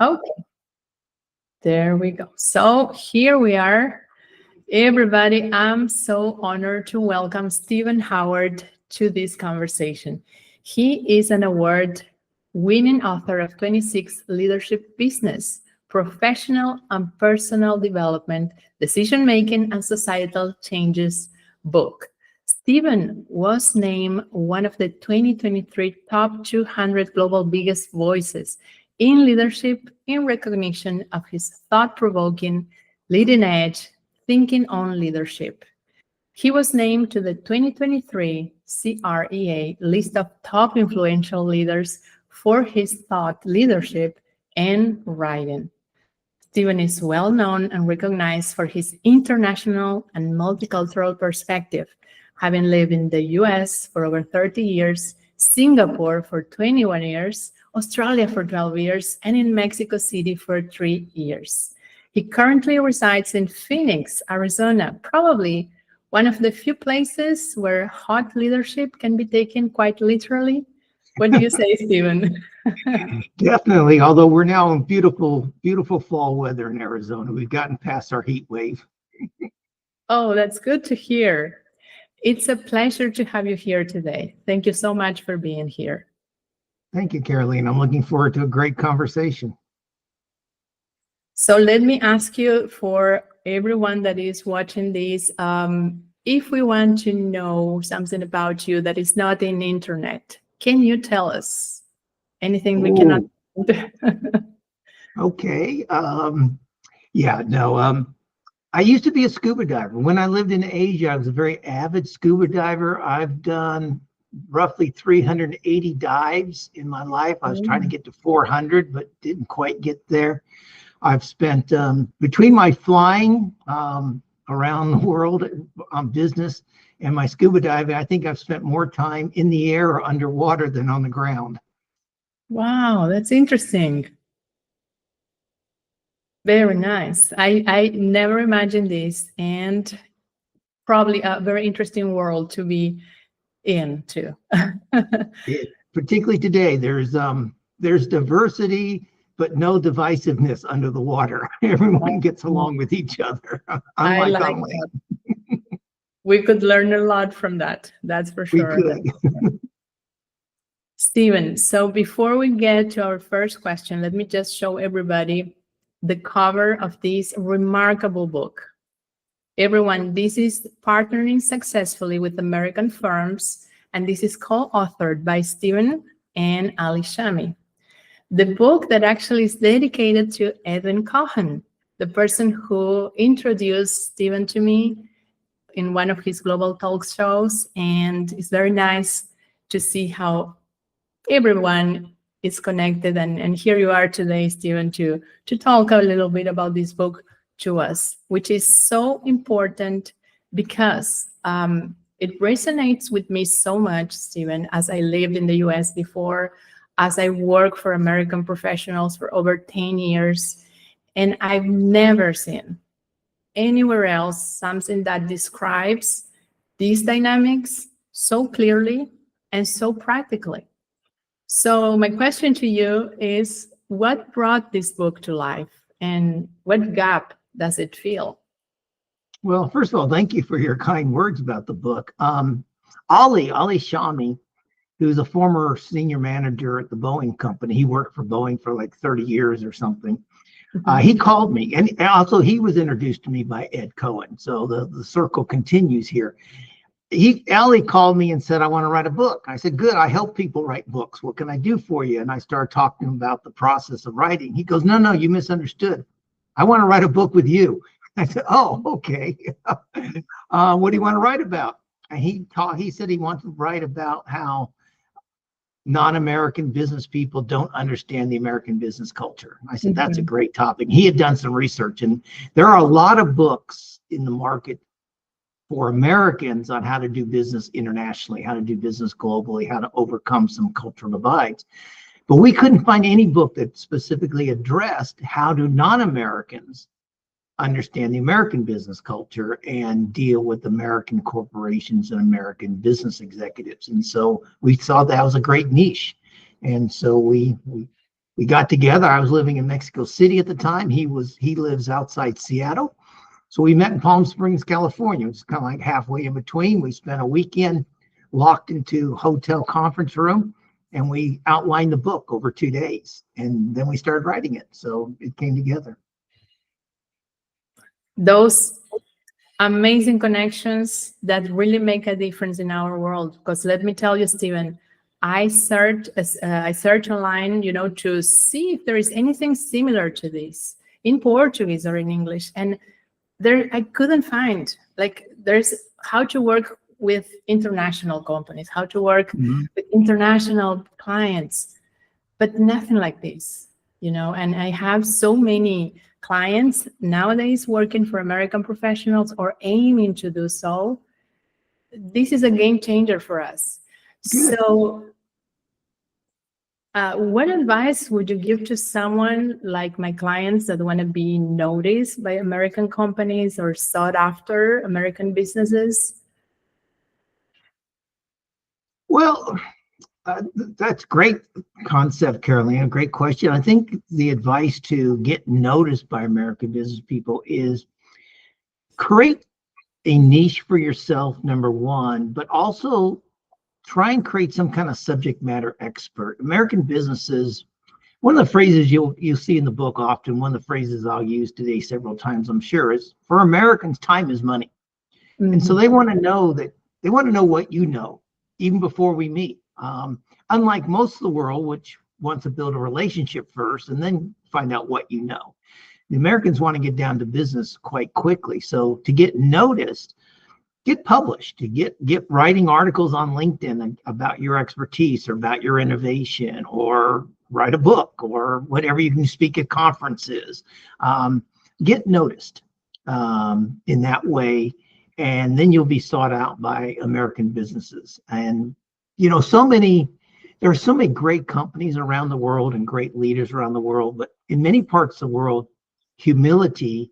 Okay, there we go. So here we are. Everybody, I'm so honored to welcome Stephen Howard to this conversation. He is an award winning author of 26 leadership business, professional and personal development, decision making, and societal changes book. Stephen was named one of the 2023 top 200 global biggest voices in leadership in recognition of his thought provoking, leading edge, thinking on leadership. He was named to the 2023 CREA list of top influential leaders for his thought leadership and writing. Stephen is well known and recognized for his international and multicultural perspective, having lived in the US for over 30 years, Singapore for 21 years, Australia for 12 years, and in Mexico City for 3 years. He currently resides in Phoenix, Arizona, probably one of the few places where hot leadership can be taken quite literally. What do you say, Stephen? Definitely, although we're now in beautiful, beautiful fall weather in Arizona. We've gotten past our heat wave. Oh, that's good to hear. It's a pleasure to have you here today. Thank you so much for being here. Thank you, Caroline. I'm looking forward to a great conversation. So let me ask you, for everyone that is watching this, if we want to know something about you that is not in the internet, can you tell us anything we cannot? Okay. Yeah, no. I used to be a scuba diver. When I lived in Asia, I was a very avid scuba diver. I've done roughly 380 dives in my life. I was trying to get to 400, but didn't quite get there. I've spent, between my flying around the world on business and my scuba diving, I think I've spent more time in the air or underwater than on the ground. Wow, that's interesting. Very nice. I never imagined this, and probably a very interesting world to be in too. Particularly today, there's diversity, but no divisiveness under the water. Everyone gets along with each other, I unlike like on land. that. We could learn a lot from that. That's for We sure. could. Stephen, so before we get to our first question, let me just show everybody the cover of this remarkable book. Everyone, this is Partnering Successfully with American Firms, and this is co-authored by Stephen and Ali Shami. The book that actually is dedicated to Edwin Cohen, the person who introduced Stephen to me in one of his global talk shows, and it's very nice to see how everyone is connected. And here you are today, Stephen, to talk a little bit about this book to us, which is so important because it resonates with me so much, Stephen, as I lived in the US before, as I work for American professionals for over 10 years, and I've never seen anywhere else something that describes these dynamics so clearly and so practically. So my question to you is, what brought this book to life and what gap does it fill? Well, first of all, thank you for your kind words about the book. Ali Shami, who's a former senior manager at the Boeing company, he worked for Boeing for like 30 years or something. He called me, and also he was introduced to me by Ed Cohen. So the circle continues here. Ali called me and said, I want to write a book. I said, good, I help people write books. What can I do for you? And I started talking about the process of writing. He goes, no, you misunderstood. I want to write a book with you. I said, oh, okay. What do you want to write about? And he said he wanted to write about how non-American business people don't understand the American business culture. I said, that's a great topic. He had done some research, and there are a lot of books in the market for Americans on how to do business internationally, how to do business globally, how to overcome some cultural divides. But we couldn't find any book that specifically addressed how do non-Americans understand the American business culture and deal with American corporations and American business executives. And so we saw that was a great niche. And so we We got together. I was living in Mexico City at the time. He lives outside Seattle. So we met in Palm Springs, California. It's kind of like halfway in between. We spent a weekend locked into a hotel conference room, and we outlined the book over 2 days. And then we started writing it. So it came together. Those amazing connections that really make a difference in our world. Because let me tell you, Stephen, I search online, to see if there is anything similar to this in Portuguese or in English, and there I couldn't find. Like, there's how to work with international companies, how to work with international clients, but nothing like this. And I have so many clients nowadays working for American professionals or aiming to do so. This is a game changer for us. Good. So what advice would you give to someone like my clients that want to be noticed by American companies or sought after American businesses? Well, that's great concept, Carolina. Great question. I think the advice to get noticed by American business people is create a niche for yourself, number one, but also try and create some kind of subject matter expert. American businesses, one of the phrases you'll see in the book often, one of the phrases I'll use today several times, I'm sure, is for Americans, time is money. And so they want to know what you know, even before we meet. Unlike most of the world, which wants to build a relationship first and then find out what you know. The Americans want to get down to business quite quickly. So to get noticed, get published, to get writing articles on LinkedIn about your expertise or about your innovation, or write a book or whatever. You can speak at conferences. Get noticed in that way, and then you'll be sought out by American businesses. And there are so many great companies around the world and great leaders around the world, but in many parts of the world, humility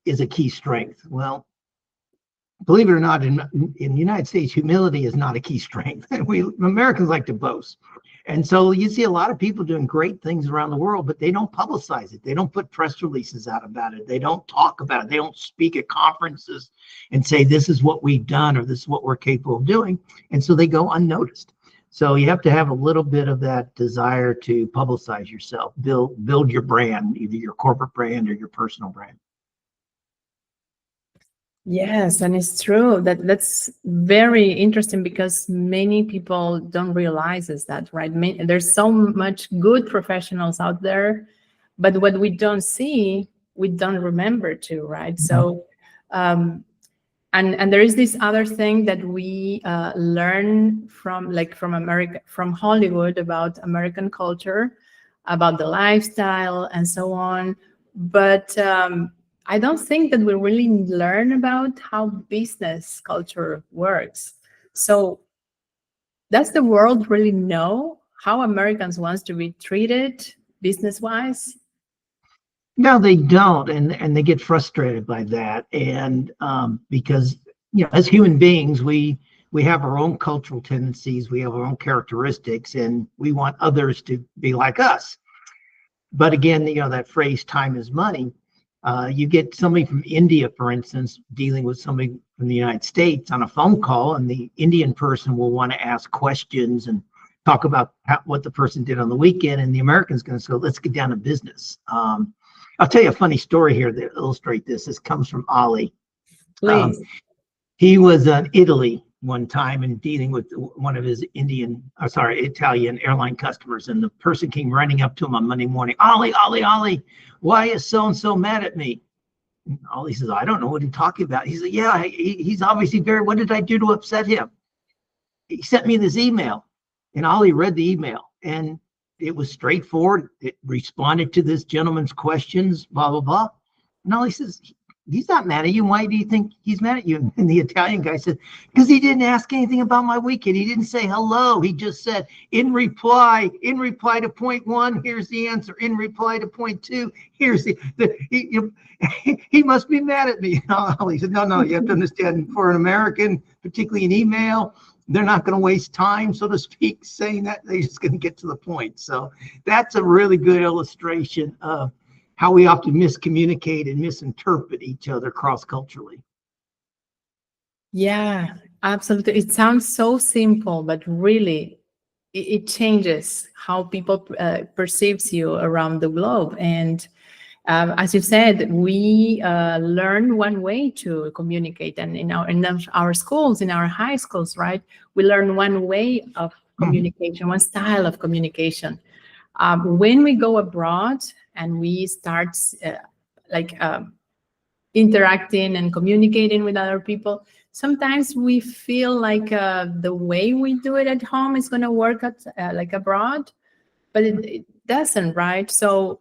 is a key strength. Well, believe it or not, in the United States, humility is not a key strength. We Americans like to boast. And so you see a lot of people doing great things around the world, but they don't publicize it. They don't put press releases out about it. They don't talk about it. They don't speak at conferences and say, this is what we've done, or this is what we're capable of doing. And so they go unnoticed. So you have to have a little bit of that desire to publicize yourself, build your brand, either your corporate brand or your personal brand. Yes, and it's true that's very interesting, because many people don't realize is that, right? There's so much good professionals out there, but what we don't see, we don't remember to, right? So, and there is this other thing that we learn from America, from Hollywood, about American culture, about the lifestyle and so on, but I don't think that we really learn about how business culture works. So does the world really know how Americans want to be treated business-wise? No, they don't, and they get frustrated by that. And because as human beings, we have our own cultural tendencies, we have our own characteristics, and we want others to be like us. But again, that phrase "time is money." You get somebody from India, for instance, dealing with somebody from the United States on a phone call, and the Indian person will want to ask questions and talk about what the person did on the weekend, and the American's going to say, let's get down to business. I'll tell you a funny story here that illustrates this. This comes from Ali. Please. He was in Italy one time and dealing with one of his Italian airline customers, and the person came running up to him on Monday morning. Ali, why is so-and-so mad at me? And Ali says, I don't know what he's talking about. He said, yeah, he's obviously what did I do to upset him? He sent me this email. And Ali read the email, and it was straightforward. It responded to this gentleman's questions, blah, blah, blah. And Ali says, he's not mad at you. Why do you think he's mad at you? And the Italian guy said, because he didn't ask anything about my weekend. He didn't say hello. He just said, in reply to point one, here's the answer. In reply to point two, here's he must be mad at me. He said, no, you have to understand, for an American, particularly an email, they're not going to waste time, so to speak, saying that. They're just going to get to the point. So that's a really good illustration of how we often miscommunicate and misinterpret each other cross-culturally. Yeah, absolutely. It sounds so simple, but really it changes how people perceives you around the globe. And as you said, we learn one way to communicate, and in our schools, in our high schools, right? We learn one way of communication, one style of communication. When we go abroad and we start like interacting and communicating with other people, sometimes we feel like the way we do it at home is going to work at like abroad, but it doesn't, right? So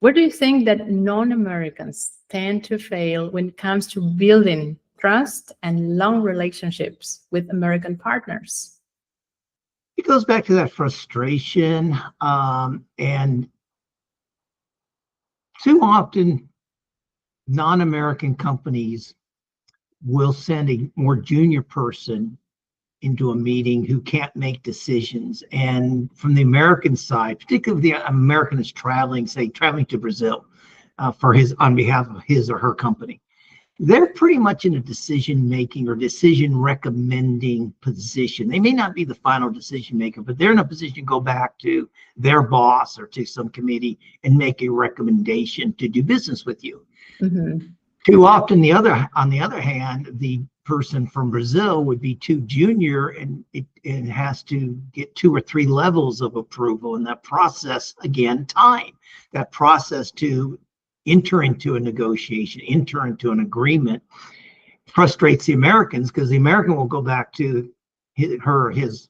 where do you think that non-Americans tend to fail when it comes to building trust and long relationships with American partners? It goes back to that frustration, and too often non-American companies will send a more junior person into a meeting who can't make decisions. And from the American side, particularly if the American is traveling, say traveling to Brazil on behalf of his or her company, they're pretty much in a decision making or decision recommending position. They may not be the final decision maker, but they're in a position to go back to their boss or to some committee and make a recommendation to do business with you. Mm-hmm. Too often, on the other hand, the person from Brazil would be too junior, and it has to get 2 or 3 levels of approval. And that process, again, time. That process to enter into a negotiation, enter into an agreement, frustrates the Americans, because the American will go back to his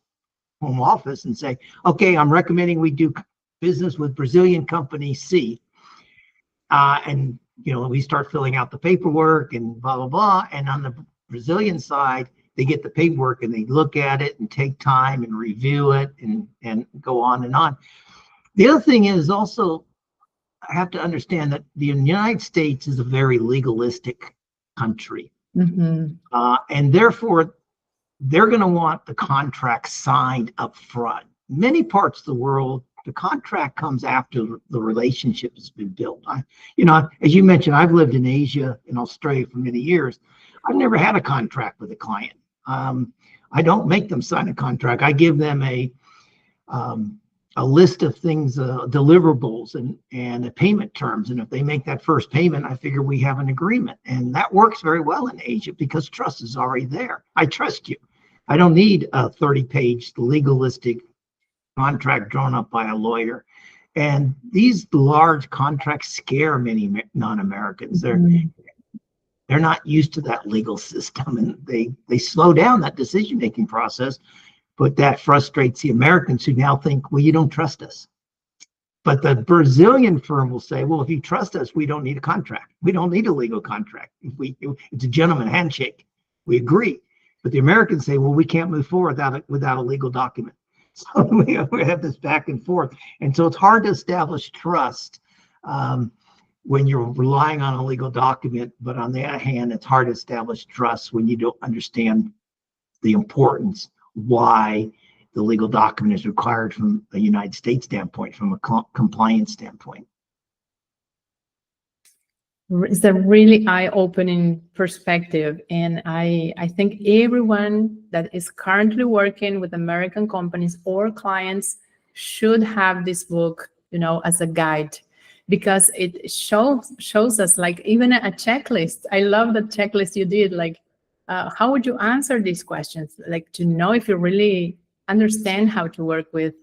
home office and say, okay, I'm recommending we do business with Brazilian company C. And we start filling out the paperwork and blah, blah, blah. And on the Brazilian side, they get the paperwork and they look at it and take time and review it and go on and on. The other thing is also, I have to understand that the United States is a very legalistic country. Mm-hmm. And therefore, they're going to want the contract signed up front. Many parts of the world, the contract comes after the relationship has been built. As you mentioned, I've lived in Asia and Australia for many years. I've never had a contract with a client. I don't make them sign a contract. I give them a list of things, deliverables and the payment terms. And if they make that first payment, I figure we have an agreement. And that works very well in Asia because trust is already there. I trust you. I don't need a 30-page legalistic contract drawn up by a lawyer. And these large contracts scare many non-Americans. Mm-hmm. They're not used to that legal system, and they slow down that decision-making process. But that frustrates the Americans who now think, well, you don't trust us. But the Brazilian firm will say, well, if you trust us, we don't need a contract. We don't need a legal contract. It's a gentleman handshake. We agree. But the Americans say, well, we can't move forward without a legal document. So we have this back and forth. And so it's hard to establish trust when you're relying on a legal document. But on the other hand, it's hard to establish trust when you don't understand the importance, why the legal document is required from a United States standpoint, from a compliance standpoint. It's a really eye-opening perspective. And I think everyone that is currently working with American companies or clients should have this book, as a guide, because it shows us like even a checklist. I love the checklist you did. Like, how would you answer these questions? Like to know if you really understand how to work with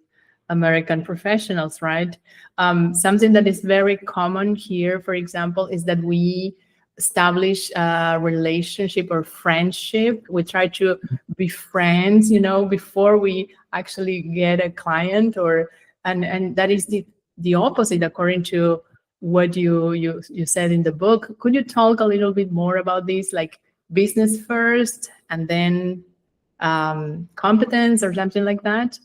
American professionals, right? Something that is very common here, for example, is that we establish a relationship or friendship. We try to be friends, before we actually get a client, and that is the opposite according to what you said in the book. Could you talk a little bit more about this, like business first and then competence or something like that?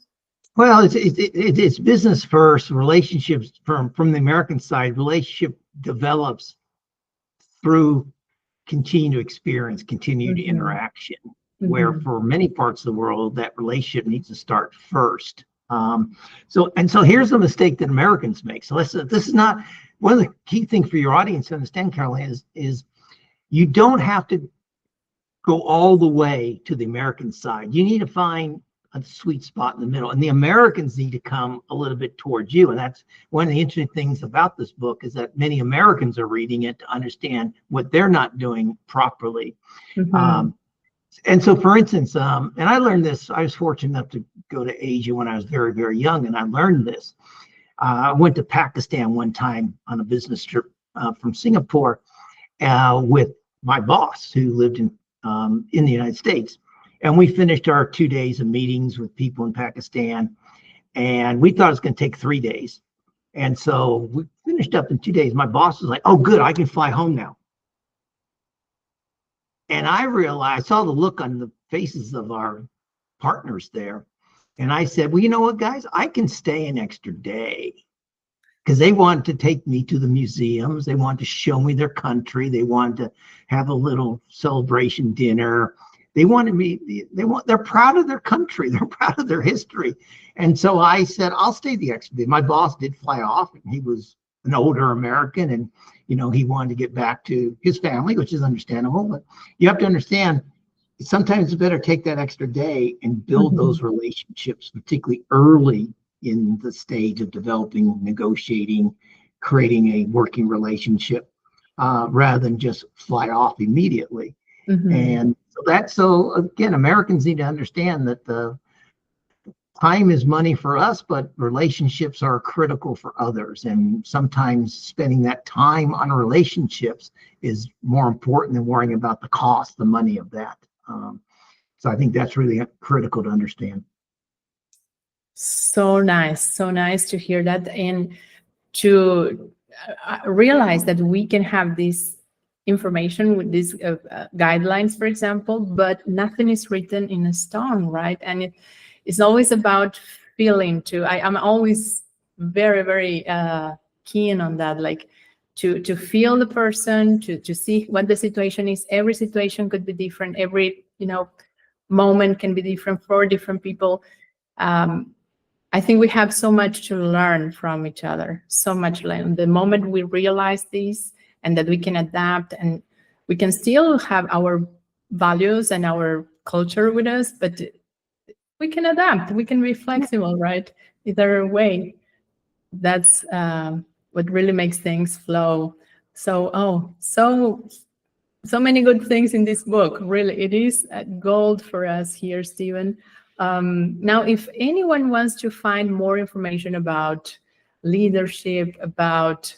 Well, it's business first, relationships from the American side. Relationship develops through continued experience, continued interaction. where Mhm. for many parts of the world, that relationship needs to start first. So here's the mistake that Americans make. So this is not one of the key things for your audience to understand, Caroline, is you don't have to go all the way to the American side. You need to find a sweet spot in the middle, and the Americans need to come a little bit towards you. And that's one of the interesting things about this book, is that many Americans are reading it to understand what they're not doing properly. Mhm. Um, and so, for instance, and I learned this, I was fortunate enough to go to Asia when I was very, very young, and I learned this. I went to Pakistan one time on a business trip from Singapore with my boss, who lived in the United States. And we finished our 2 days of meetings with people in Pakistan, and we thought it was going to take 3 days. And so we finished up in 2 days. My boss was like, "Oh, good, I can fly home now." And I realized, I saw the look on the faces of our partners there. And I said, "Well, you know what, guys, I can stay an extra day." Because they wanted to take me to the museums. They wanted to show me their country. They wanted to have a little celebration dinner. They're proud of their country. They're proud of their history. And so I said, I'll stay the extra day. My boss did fly off, and he was an older American, and he wanted to get back to his family, which is understandable. But you have to understand, sometimes it's better take that extra day and build Mhm. those relationships, particularly early in the stage of developing, negotiating, creating a working relationship, rather than just fly off immediately. Mhm. And so again, Americans need to understand that the time is money for us, but relationships are critical for others. And sometimes spending that time on relationships is more important than worrying about the cost, the money of that. So I think that's really critical to understand. So nice to hear that, and to realize that we can have this information with these guidelines, for example, but nothing is written in a stone, right? And it's always about feeling too. I'm always very, very keen on that, like to feel the person, to see what the situation is. Every situation could be different. Every moment can be different for different people. Um, I think we have so much to learn from each other, so much learn. The moment we realize this and that we can adapt and we can still have our values and our culture with us, but we can adapt, we can be flexible, right? Either way, that's what really makes things flow. So, so many good things in this book. Really, it is gold for us here, Stephen. Now, if anyone wants to find more information about leadership, about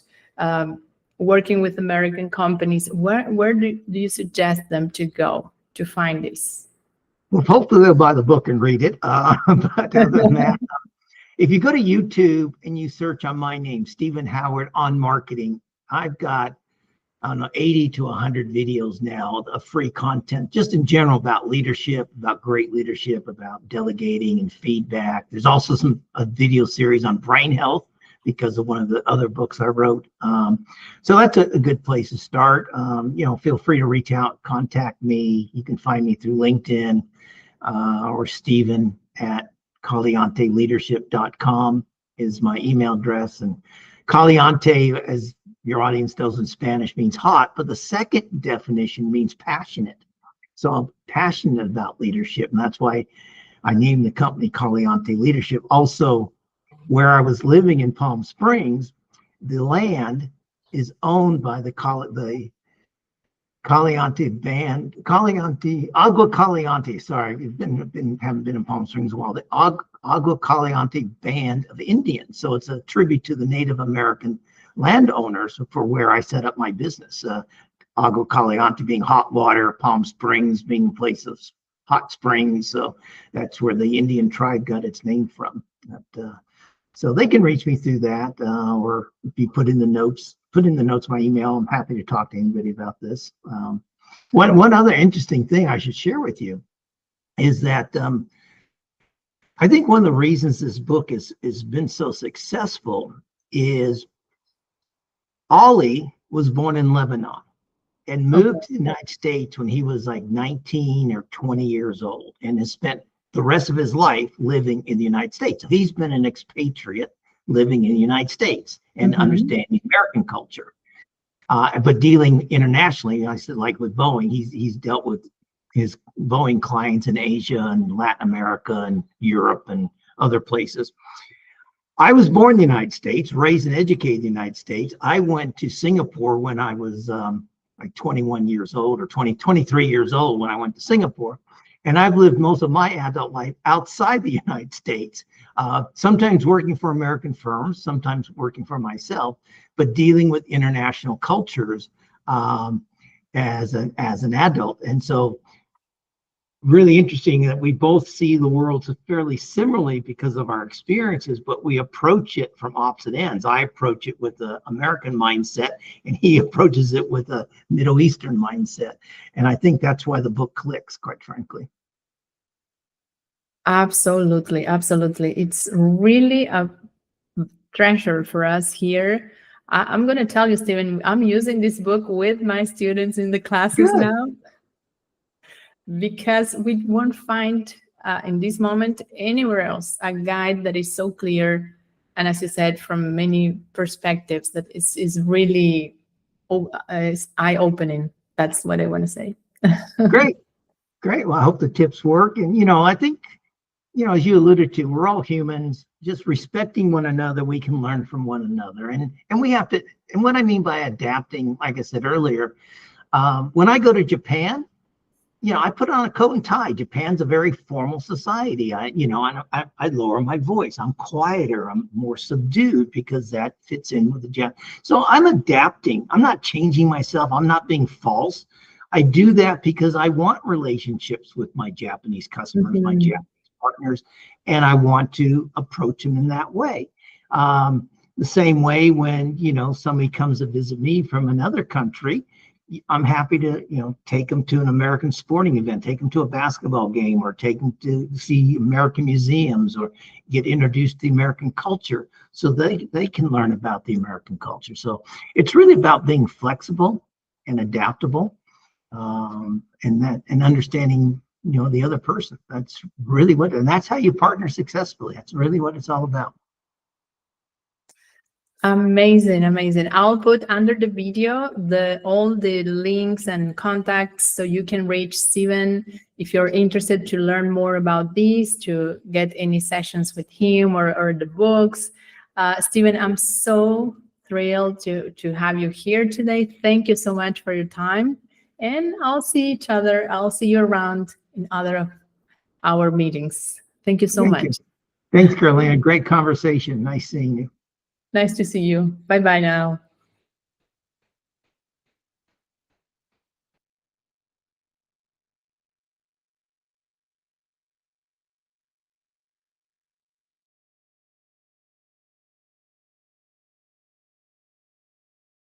working with American companies, where do you suggest them to go to find this? Well, hopefully they'll buy the book and read it. But other than that, if you go to YouTube and you search on my name, Stephen Howard on marketing, I've got, I don't know, 80 to 100 videos now of free content, just in general about leadership, about great leadership, about delegating and feedback. There's also a video series on brain health because of one of the other books I wrote. So that's a good place to start. Feel free to reach out, contact me. You can find me through LinkedIn, or Stephen at calianteleadership.com is my email address. And caliante, as your audience knows in Spanish, means hot, but the second definition means passionate. So I'm passionate about leadership, and that's why I named the company Caliante Leadership. Also, where I was living in Palm Springs, the land is owned by the Caliante band, Agua Caliante. Sorry, haven't been in Palm Springs a while. The Agua Caliante band of Indians. So it's a tribute to the Native American landowners for where I set up my business. Agua Caliante being hot water, Palm Springs being a place of hot springs. So that's where the Indian tribe got its name from. So they can reach me through that, or if you put in the notes my email. I'm happy to talk to anybody about this. One other interesting thing I should share with you is that I think one of the reasons this book has been so successful is Ollie was born in Lebanon. and moved to the United States when he was like 19 or 20 years old, and has spent the rest of his life living in the United States. So he's been an expatriate living in the United States and understanding American culture. But dealing internationally, I said, like with Boeing, he's dealt with his Boeing clients in Asia and Latin America and Europe and other places. I was born in the United States, raised and educated in the United States. I went to Singapore when I was like 21 years old or 23 years old when I went to Singapore. And I've lived most of my adult life outside the United States, sometimes working for American firms, sometimes working for myself, but dealing with international cultures as an adult. And so really interesting that we both see the world fairly similarly because of our experiences, but we approach it from opposite ends. I approach it with the American mindset, and he approaches it with a Middle Eastern mindset. And I think that's why the book clicks, quite frankly. Absolutely, absolutely. It's really a treasure for us here. I'm going to tell you, Stephen, I'm using this book with my students in the classes now, because we won't find in this moment anywhere else a guide that is so clear, and as you said, from many perspectives, that is really is eye-opening. That's what I want to say. Great. Well, I hope the tips work. And, I think, as you alluded to, we're all humans. Just respecting one another, we can learn from one another. And we have to, and what I mean by adapting, like I said earlier, when I go to Japan, I put on a coat and tie. Japan's a very formal society. I lower my voice. I'm quieter. I'm more subdued because that fits in with the Japan. So I'm adapting. I'm not changing myself. I'm not being false. I do that because I want relationships with my Japanese customers, my Japanese partners, and I want to approach them in that way. The same way when, somebody comes to visit me from another country, I'm happy to, take them to an American sporting event, take them to a basketball game, or take them to see American museums, or get introduced to the American culture so they can learn about the American culture. So it's really about being flexible and adaptable, and understanding, the other person. That's really and that's how you partner successfully. That's really what it's all about. Amazing. I'll put under the video all the links and contacts so you can reach Stephen if you're interested to learn more about these, to get any sessions with him or the books. Stephen, I'm so thrilled to have you here today. Thank you so much for your time, and I'll see you around in other of our meetings. Thank you so much. Thanks, Carolina. Great conversation. Nice seeing you. Nice to see you. Bye-bye now.